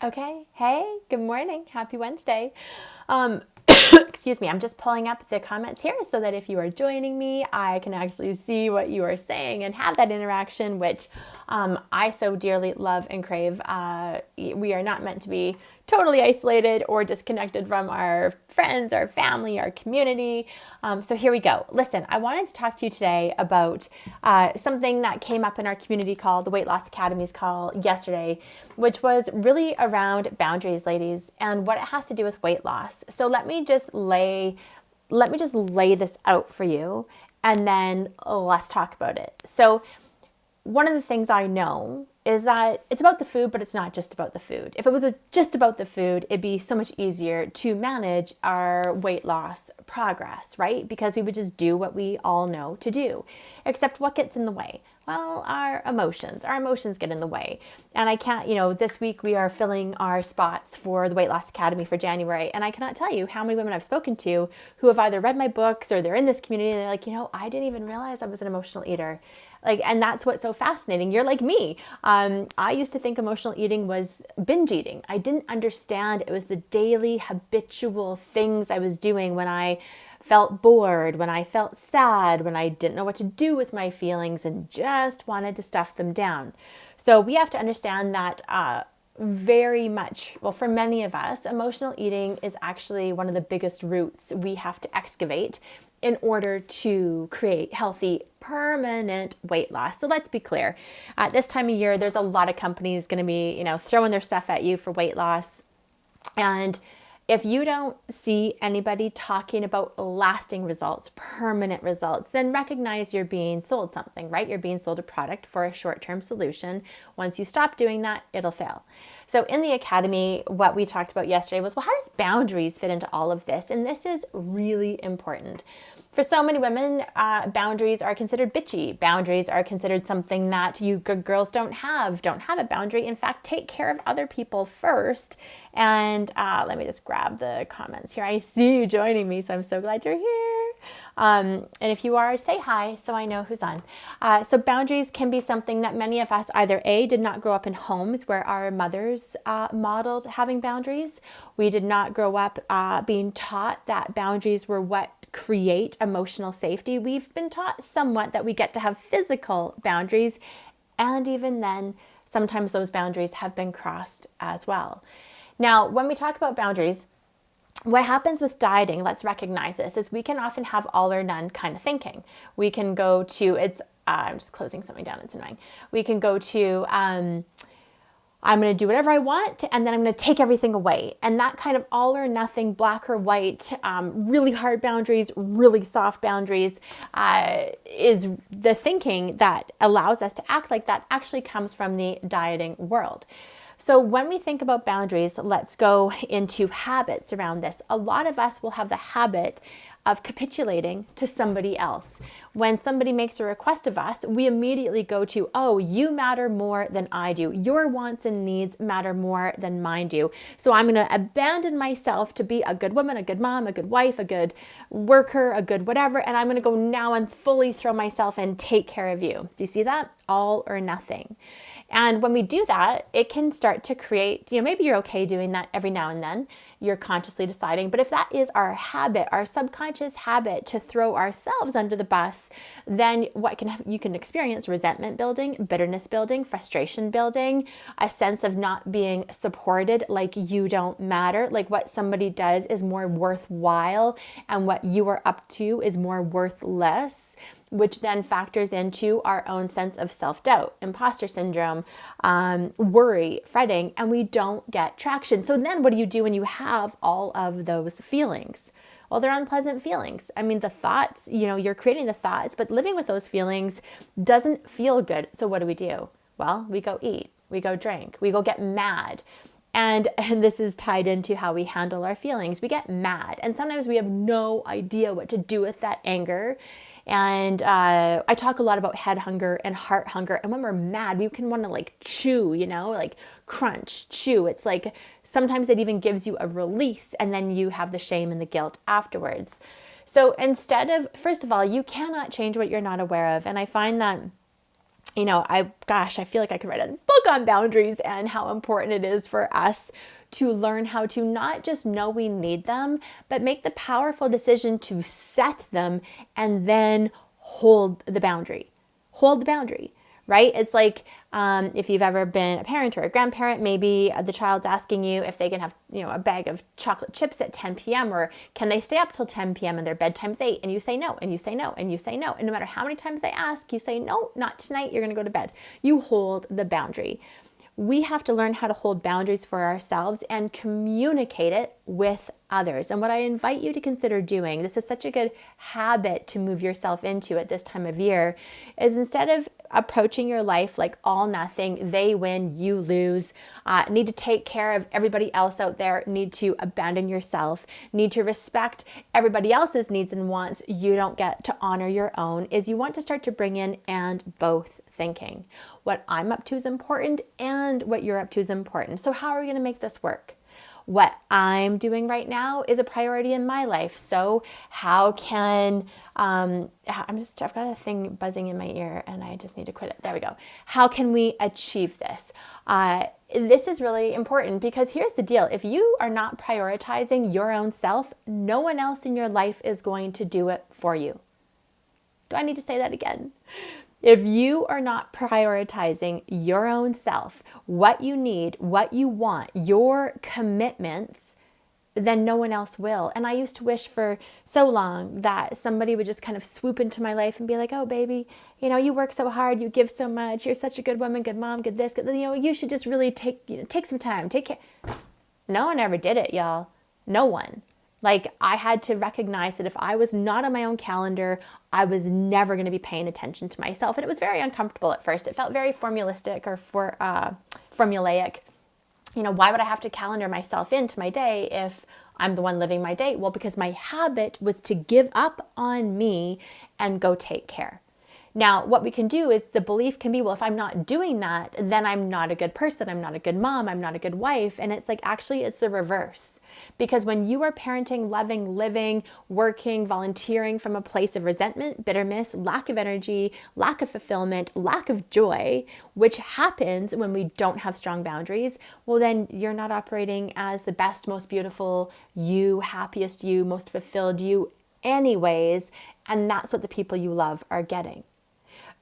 Okay. Hey, good morning. Happy Wednesday. Excuse me. I'm just pulling up the comments here so that if you are joining me, I can actually see what you are saying and have that interaction, which I so dearly love and crave. We are not meant to be totally isolated or disconnected from our friends, our family, our community. So here we go. Listen, I wanted to talk to you today about something that came up in our community call, the Weight Loss Academy's call yesterday, which was really around boundaries, ladies, and what it has to do with weight loss. So let me just lay this out for you, and then let's talk about it. So one of the things I know is that it's about the food, but it's not just about the food. If it was just about the food, it'd be so much easier to manage our weight loss progress, right? Because we would just do what we all know to do. Except what gets in the way? Well, our emotions. Our emotions get in the way. And I can't, this week we are filling our spots for the Weight Loss Academy for January. And I cannot tell you how many women I've spoken to who have either read my books or they're in this community and they're like, I didn't even realize I was an emotional eater. And that's what's so fascinating. You're like me. I used to think emotional eating was binge eating. I didn't understand it was the daily habitual things I was doing when I felt bored, when I felt sad, when I didn't know what to do with my feelings and just wanted to stuff them down. So we have to understand that very much, well, for many of us, emotional eating is actually one of the biggest roots we have to excavate in order to create healthy, permanent weight loss. So let's be clear. At this time of year, there's a lot of companies going to be, throwing their stuff at you for weight loss. And if you don't see anybody talking about lasting results, permanent results, then recognize you're being sold something, right? You're being sold a product for a short-term solution. Once you stop doing that, it'll fail. So in the academy, what we talked about yesterday was, well, how does boundaries fit into all of this? And this is really important. For so many women, boundaries are considered bitchy. Boundaries are considered something that you good girls don't have a boundary. In fact, take care of other people first. And let me just grab the comments here. I see you joining me, so I'm so glad you're here. And if you are, say hi so I know who's on. So boundaries can be something that many of us either A, did not grow up in homes where our mothers modeled having boundaries. We did not grow up being taught that boundaries were what create emotional safety. We've been taught somewhat that we get to have physical boundaries, and even then, sometimes those boundaries have been crossed as well. Now, when we talk about boundaries, what happens with dieting, let's recognize this, is we can often have all or none kind of thinking. We can go to, I'm just closing something down, it's annoying. We can go to, I'm going to do whatever I want, and then I'm going to take everything away. And that kind of all or nothing, black or white, really hard boundaries, really soft boundaries, is the thinking that allows us to act like that actually comes from the dieting world. So when we think about boundaries, let's go into habits around this. A lot of us will have the habit of capitulating to somebody else. When somebody makes a request of us, we immediately go to, oh, you matter more than I do. Your wants and needs matter more than mine do. So I'm going to abandon myself to be a good woman, a good mom, a good wife, a good worker, a good whatever, and I'm going to go now and fully throw myself and take care of you. Do you see that? All or nothing. And when we do that, it can start to create, maybe you're okay doing that every now and then. You're consciously deciding. But if that is our habit, our subconscious habit to throw ourselves under the bus, then you can experience resentment building, bitterness building, frustration building, a sense of not being supported, like you don't matter, like what somebody does is more worthwhile and what you are up to is more worthless, which then factors into our own sense of self-doubt, imposter syndrome, worry, fretting, and we don't get traction. So then what do you do when you have all of those feelings? Well, they're unpleasant feelings. I mean, the thoughts, you're creating the thoughts, but living with those feelings doesn't feel good. So what do? Well, we go eat, we go drink, we go get mad. And this is tied into how we handle our feelings. We get mad, and sometimes we have no idea what to do with that anger. And I talk a lot about head hunger and heart hunger. And when we're mad, we can want to chew, like crunch, chew. It's like sometimes it even gives you a release, and then you have the shame and the guilt afterwards. So instead of, first of all, you cannot change what you're not aware of. And I find that I feel like I could write a book on boundaries and how important it is for us to learn how to not just know we need them, but make the powerful decision to set them and then hold the boundary. Hold the boundary, right? It's like if you've ever been a parent or a grandparent, maybe the child's asking you if they can have, a bag of chocolate chips at 10 p.m. or can they stay up till 10 p.m. and their bedtime's 8, and you say no, and you say no, and you say no. And no matter how many times they ask, you say, no, not tonight, you're going to go to bed. You hold the boundary. We have to learn how to hold boundaries for ourselves and communicate it with others. And what I invite you to consider doing, this is such a good habit to move yourself into at this time of year, is instead of approaching your life like all nothing, they win, you lose, need to take care of everybody else out there, need to abandon yourself, need to respect everybody else's needs and wants, you don't get to honor your own, is you want to start to bring in and both thinking. What I'm up to is important and what you're up to is important. So how are we going to make this work? What I'm doing right now is a priority in my life. So how can, I've got a thing buzzing in my ear and I just need to quit it. There we go. How can we achieve this? This is really important because here's the deal. If you are not prioritizing your own self, no one else in your life is going to do it for you. Do I need to say that again? If you are not prioritizing your own self, what you need, what you want, your commitments, then no one else will. And I used to wish for so long that somebody would just kind of swoop into my life and be like, oh, baby, you work so hard, you give so much, you're such a good woman, good mom, good this, good, you should just really take some time, take care. No one ever did it, y'all. No one. Like, I had to recognize that if I was not on my own calendar, I was never going to be paying attention to myself. And it was very uncomfortable at first. It felt very formalistic or formulaic. Why would I have to calendar myself into my day if I'm the one living my day? Well, because my habit was to give up on me and go take care. Now, what we can do is the belief can be, well, if I'm not doing that, then I'm not a good person. I'm not a good mom. I'm not a good wife. And it's like, actually, it's the reverse. Because when you are parenting, loving, living, working, volunteering from a place of resentment, bitterness, lack of energy, lack of fulfillment, lack of joy, which happens when we don't have strong boundaries, well, then you're not operating as the best, most beautiful you, happiest you, most fulfilled you anyways. And that's what the people you love are getting.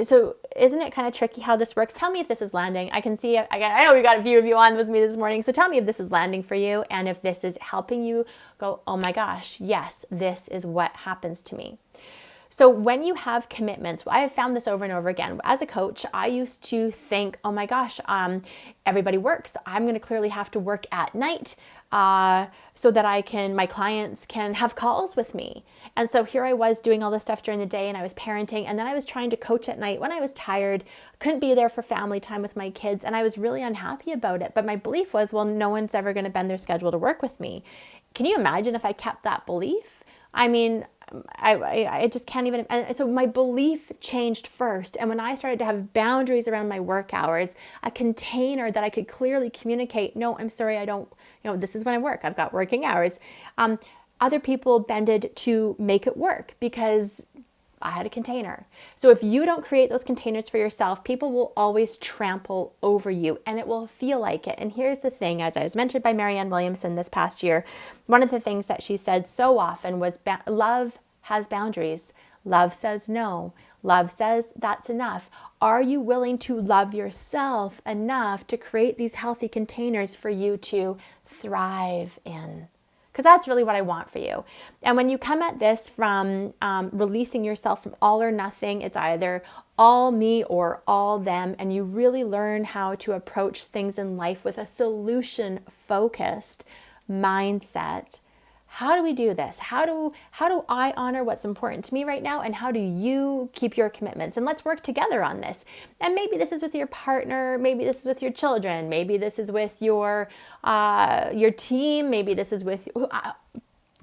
So isn't it kind of tricky how this works? Tell me if this is landing. I can see, I know we got a few of you on with me this morning. So tell me if this is landing for you and if this is helping you go, oh my gosh, yes, this is what happens to me. So when you have commitments, I have found this over and over again. As a coach, I used to think, oh my gosh, everybody works. I'm going to clearly have to work at night so that my clients can have calls with me. And so here I was doing all this stuff during the day and I was parenting and then I was trying to coach at night when I was tired, couldn't be there for family time with my kids and I was really unhappy about it. But my belief was, well, no one's ever going to bend their schedule to work with me. Can you imagine if I kept that belief? I mean, I just can't even, and so my belief changed first. And when I started to have boundaries around my work hours, a container that I could clearly communicate, no, I'm sorry, I don't, this is when I work, I've got working hours. Other people bended to make it work because I had a container. So if you don't create those containers for yourself, people will always trample over you and it will feel like it. And here's the thing, as I was mentored by Marianne Williamson this past year, one of the things that she said so often was love has boundaries. Love says no. Love says that's enough. Are you willing to love yourself enough to create these healthy containers for you to thrive in? Because that's really what I want for you. And when you come at this from releasing yourself from all or nothing, it's either all me or all them, and you really learn how to approach things in life with a solution-focused mindset. How do we do this? How do I honor what's important to me right now? And how do you keep your commitments? And let's work together on this. And maybe this is with your partner. Maybe this is with your children. Maybe this is with your team. Maybe this is with,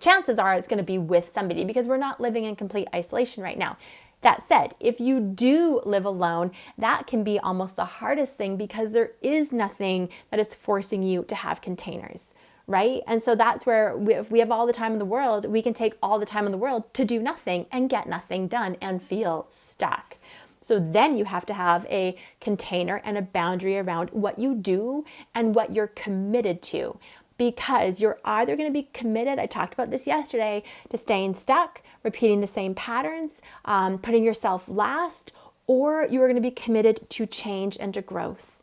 chances are it's going to be with somebody because we're not living in complete isolation right now. That said, if you do live alone, that can be almost the hardest thing because there is nothing that is forcing you to have containers. Right? And so that's where if we have all the time in the world, we can take all the time in the world to do nothing and get nothing done and feel stuck. So then you have to have a container and a boundary around what you do and what you're committed to. Because you're either going to be committed, I talked about this yesterday, to staying stuck, repeating the same patterns, putting yourself last, or you are going to be committed to change and to growth.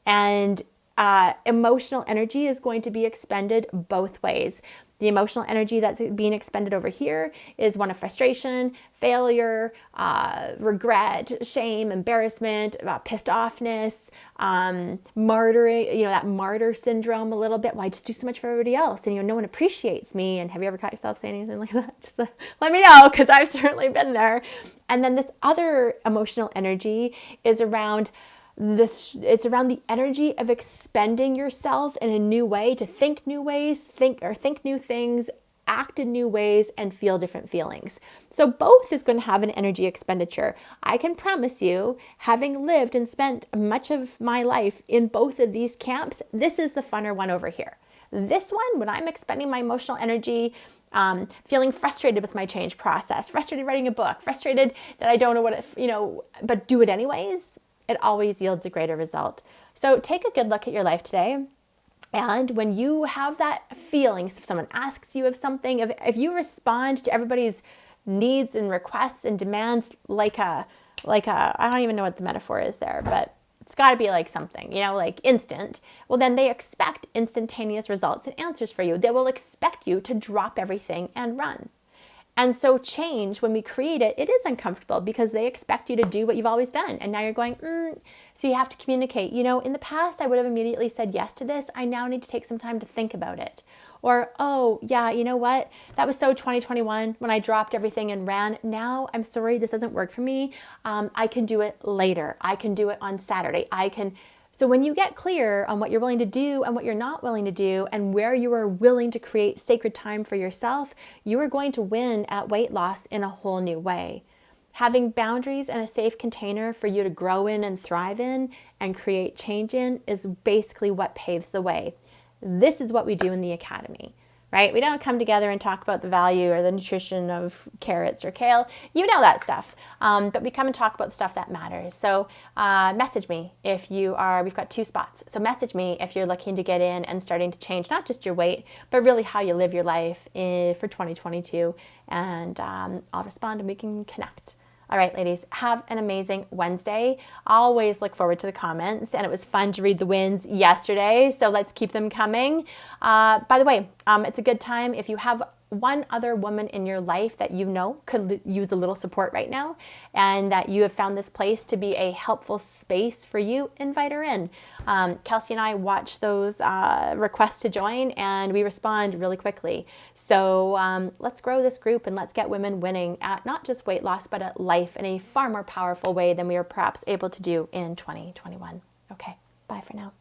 And emotional energy is going to be expended both ways. The emotional energy that's being expended over here is one of frustration, failure, regret, shame, embarrassment, pissed offness, martyring, that martyr syndrome a little bit. Well, I just do so much for everybody else and no one appreciates me. And have you ever caught yourself saying anything like that? Just let me know, because I've certainly been there. And then this other emotional energy is around it's around the energy of expending yourself in a new way, to think new ways, think new things, act in new ways, and feel different feelings. So both is going to have an energy expenditure. I can promise you, having lived and spent much of my life in both of these camps, this is the funner one over here. This one, when I'm expending my emotional energy, feeling frustrated with my change process, frustrated writing a book, frustrated that I don't know but do it anyways, it always yields a greater result. So take a good look at your life today. And when you have that feeling, if someone asks you of something, if you respond to everybody's needs and requests and demands like a, I don't even know what the metaphor is there, but it's got to be like something, like instant. Well, then they expect instantaneous results and answers for you. They will expect you to drop everything and run. And so change, when we create it, it is uncomfortable because they expect you to do what you've always done. And now you're going, so you have to communicate. In the past, I would have immediately said yes to this. I now need to take some time to think about it. Or, oh, yeah, you know what? That was so 2021 when I dropped everything and ran. Now, I'm sorry, this doesn't work for me. I can do it later. I can do it on Saturday. So when you get clear on what you're willing to do and what you're not willing to do and where you are willing to create sacred time for yourself, you are going to win at weight loss in a whole new way. Having boundaries and a safe container for you to grow in and thrive in and create change in is basically what paves the way. This is what we do in the Academy. Right? We don't come together and talk about the value or the nutrition of carrots or kale. You know that stuff. But we come and talk about the stuff that matters. So message me if we've got 2 spots. So message me if you're looking to get in and starting to change not just your weight, but really how you live your life for 2022. And I'll respond and we can connect. All right, ladies, have an amazing Wednesday. Always look forward to the comments, and it was fun to read the wins yesterday, so let's keep them coming. By the way, it's a good time if you have one other woman in your life that could use a little support right now, and that you have found this place to be a helpful space for you, invite her in. Kelsey and I watch those requests to join, and we respond really quickly. So let's grow this group and let's get women winning at not just weight loss, but at life in a far more powerful way than we were perhaps able to do in 2021. Okay, bye for now.